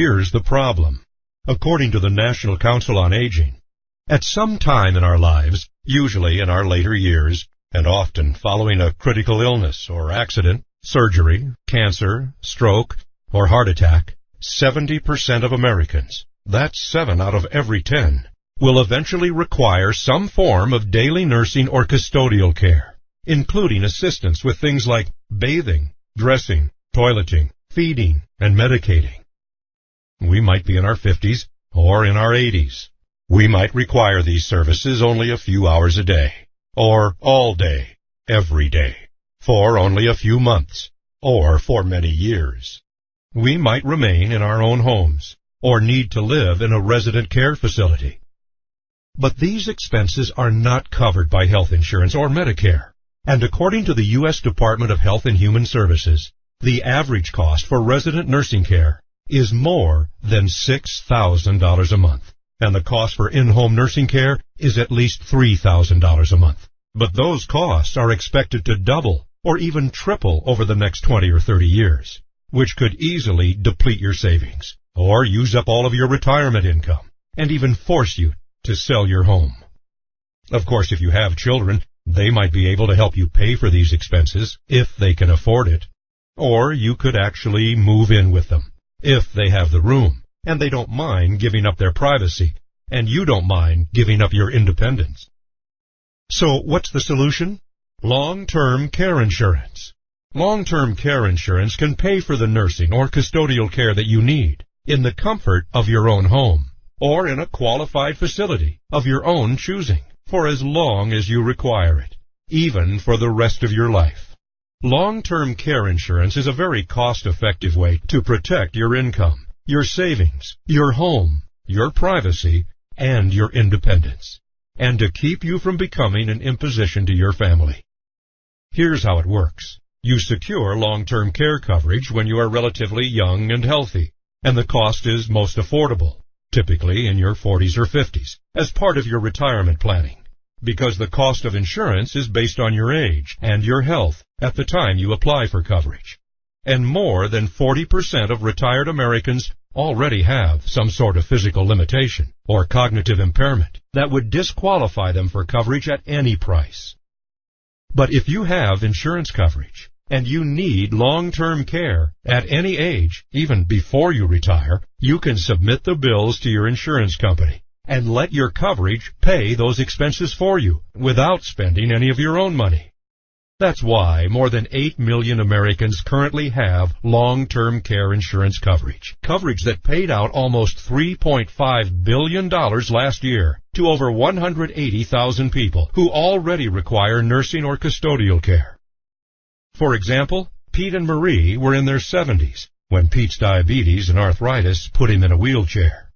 Here's the problem. According to the National Council on Aging, at some time in our lives, usually in our later years, and often following a critical illness or accident, surgery, cancer, stroke, or heart attack, 70% of Americans, that's 7 out of every 10, will eventually require some form of daily nursing or custodial care, including assistance with things like bathing, dressing, toileting, feeding, and medicating. We might be in our 50s or in our 80s. We might require these services only a few hours a day, or all day, every day, for only a few months, or for many years. We might remain in our own homes, or need to live in a resident care facility. But these expenses are not covered by health insurance or Medicare, and according to the U.S. Department of Health and Human Services, the average cost for resident nursing care is more than $6,000 a month, and the cost for in-home nursing care is at least $3,000 a month. But those costs are expected to double or even triple over the next 20 or 30 years, which could easily deplete your savings or use up all of your retirement income and even force you to sell your home. Of course, if you have children, they might be able to help you pay for these expenses if they can afford it, or you could actually move in with them if they have the room and they don't mind giving up their privacy and you don't mind giving up your independence. So what's the solution? Long-term care insurance. Long-term care insurance can pay for the nursing or custodial care that you need in the comfort of your own home or in a qualified facility of your own choosing for as long as you require it, even for the rest of your life. Long-term care insurance is a very cost-effective way to protect your income, your savings, your home, your privacy, and your independence, and to keep you from becoming an imposition to your family. Here's how it works. You secure long-term care coverage when you are relatively young and healthy, and the cost is most affordable, typically in your 40s or 50s, as part of your retirement planning, because the cost of insurance is based on your age and your health at the time you apply for coverage. And more than 40% of retired Americans already have some sort of physical limitation or cognitive impairment that would disqualify them for coverage at any price. But if you have insurance coverage and you need long-term care at any age, even before you retire, you can submit the bills to your insurance company and let your coverage pay those expenses for you without spending any of your own money. That's why more than 8 million Americans currently have long-term care insurance coverage that paid out almost $3.5 billion last year to over 180,000 people who already require nursing or custodial care. For example, Pete and Marie were in their 70s when Pete's diabetes and arthritis put him in a wheelchair.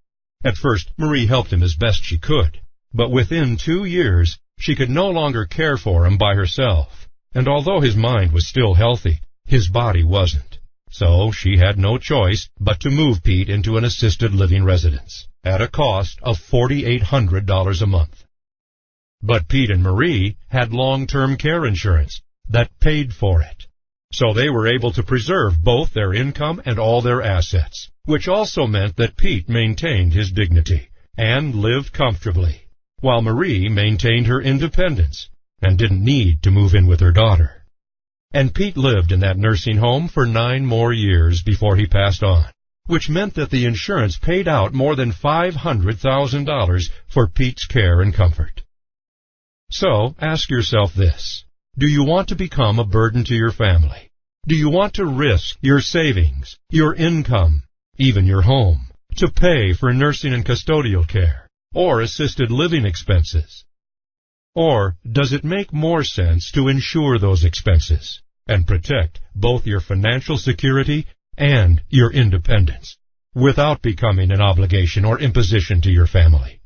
At first, Marie helped him as best she could, but within 2 years, she could no longer care for him by herself. And although his mind was still healthy, his body wasn't. So she had no choice but to move Pete into an assisted living residence at a cost of $4,800 a month. But Pete and Marie had long-term care insurance that paid for it. So they were able to preserve both their income and all their assets, which also meant that Pete maintained his dignity and lived comfortably, while Marie maintained her independence and didn't need to move in with her daughter. And Pete lived in that nursing home for 9 more years before he passed on, which meant that the insurance paid out more than $500,000 for Pete's care and comfort. So, ask yourself this. Do you want to become a burden to your family? Do you want to risk your savings, your income, even your home, to pay for nursing and custodial care, or assisted living expenses? Or does it make more sense to insure those expenses and protect both your financial security and your independence without becoming an obligation or imposition to your family?